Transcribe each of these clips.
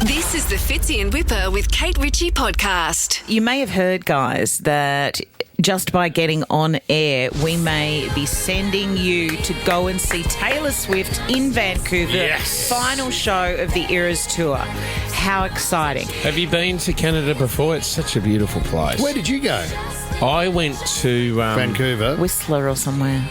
This is the Fitzy and Whipper with Kate Ritchie podcast. You may have heard, guys, that just by getting on air, we may be sending you to go and see Taylor Swift in Vancouver. Yes. Final show of the Eras Tour. How exciting. Have you been to Canada before? It's such a beautiful place. Where did you go? I went to Vancouver. Whistler or somewhere.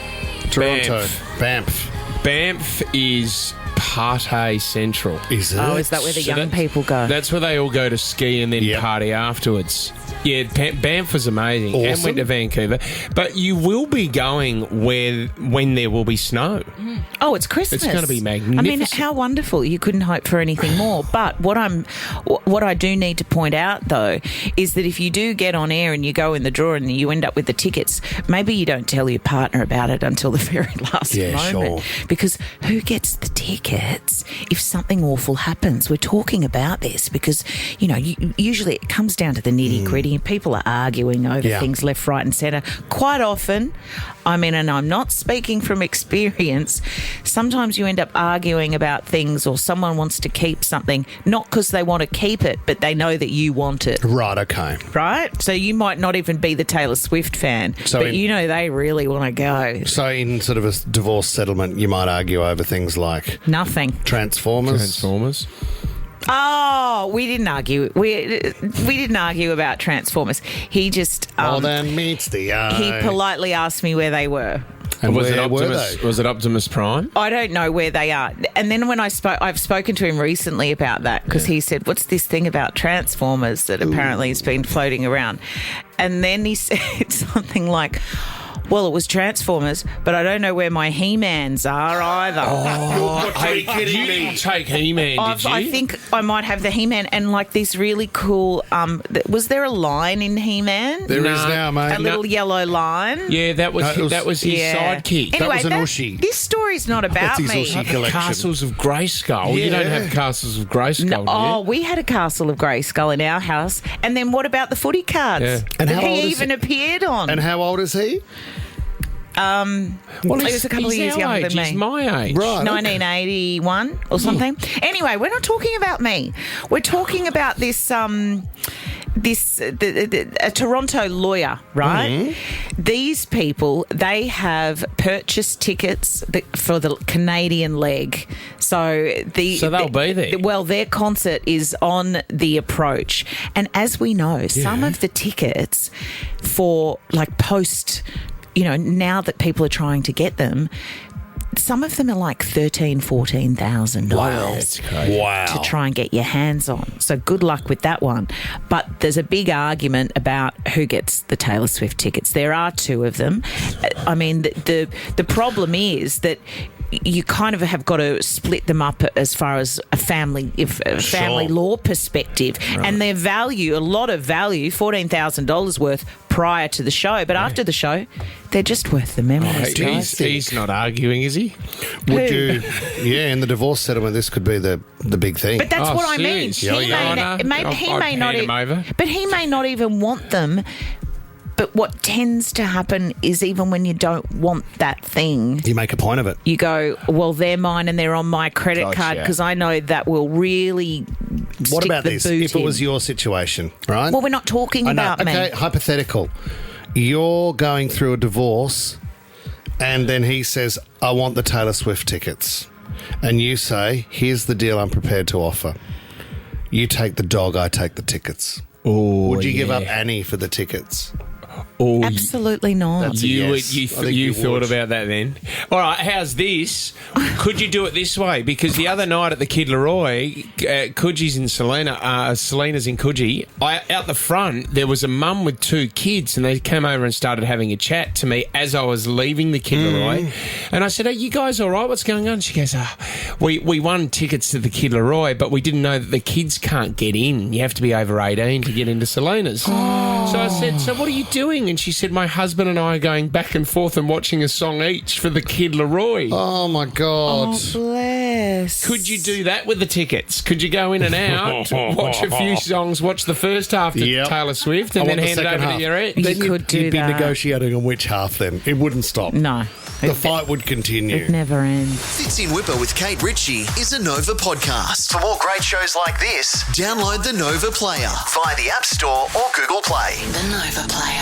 Toronto. Banff. Banff is party central. Is it? Oh, is that where the young people go? That's where they all go to ski and then Yep. party afterwards. Yeah, Banff was amazing. And Awesome. went to Vancouver. But you will be going when there will be snow. Oh, it's Christmas. It's gonna be I mean, magnificent. how wonderful. You couldn't hope for anything more. But what I do need to point out, though, is that if you do get on air and you go in the draw and you end up with the tickets, maybe you don't tell your partner about it until the very last moment. Sure. Because who gets the tickets if something awful happens? We're talking about this because, usually it comes down to the nitty-gritty and people are arguing over things left, right and centre. Quite often, and I'm not speaking from experience, sometimes you end up arguing about things or someone wants to keep something, not because they want to keep it, but they know that you want it. Right, okay. Right? So you might not even be the Taylor Swift fan, So but they really want to go. So in sort of a divorce settlement, you might argue over things like Nothing. Transformers. Oh, we didn't argue. We didn't argue about Transformers. He just More than meets the eye. he politely asked me where they were. And Was it where were Optimus? they? Was it Optimus Prime? I don't know where they are. And then when I've spoken to him recently about that because he said, "What's this thing about Transformers that apparently has been floating around?" And then he said something like, "Well, it was Transformers, but I don't know where my He-Mans are either." Hey, you didn't take He-Man, did you? I think I might have the He-Man and like this really cool. Was there a line in He-Man? There is No. now, mate. A little yellow line. Yeah, that was his Yeah. sidekick. Anyway, was an Ushi. This story's not about That's his me. Ushi collection. Castles of Grayskull. You don't Yeah. have Castles of Grayskull, do you? Oh, we had a Castle of Grayskull in our house. And then what about the footy cards Yeah. And that how old he is even he? appeared on? And how old is he? He was a couple of he's years our younger age. than me. He's my age. Right. 1981 or something. Anyway, we're not talking about me. We're talking about this a Toronto lawyer, right? These people, they have purchased tickets for the Canadian leg. So they'll be there. Well, their concert is on the approach. And as we know, some of the tickets for like post, now that people are trying to get them, some of them are like $13,000-$14,000 Wow. to try and get your hands on. So good luck with that one. But there's a big argument about who gets the Taylor Swift tickets. There are two of them. I mean, the problem is that you kind of have got to split them up as far as a family law perspective. Right. And their value, a lot of value, $14,000 worth prior to the show. But after the show, they're just worth the memories. He's not arguing, is he? Would you? Yeah, in the divorce settlement, this could be the big thing. But that's Oh, what I mean. serious? He Yeah, may, I know. he I'd may not. hand him over. But he may not even want them. But what tends to happen is even when you don't want that thing, you make a point of it. you go, well, they're mine and they're on my credit card because I know that will really What stick about the this? boot If it in. was your situation, right? Well, we're not talking I know. about Okay, me. hypothetical. You're going through a divorce, and then he says, "I want the Taylor Swift tickets," and you say, "Here's the deal I'm prepared to offer. You take the dog, I take the tickets." Oh, Would you give up Annie for the tickets? Oh, Absolutely not. You Yes, I think you you thought would. about that then. All right, how's this? Could you do it this way? Because the other night at the Kid Leroy, Coogie's in Selena's in Coogee, out the front, there was a mum with two kids and they came over and started having a chat to me as I was leaving the Kid Leroy. And I said, "Are you guys all right? What's going on?" She goes, we won tickets to the Kid Leroy, but we didn't know that the kids can't get in. You have to be over 18 to get into Selena's." So I said, "So what are you doing?" And she said, "My husband and I are going back and forth and watching a song each for the Kid Leroy." Oh, my God. Oh, bless. Could you do that with the tickets? Could you go in and out, watch a few songs, watch the first half to Yep. Taylor Swift, and I then want the hand it second over half. to your ex? You Then could do you'd be that. negotiating on which half then. It wouldn't stop. No. The fight would continue. It never ends. Fits in Whipper with Kate Ritchie is a Nova podcast. For more great shows like this, download the Nova Player via the App Store or Google Play. The Nova Player.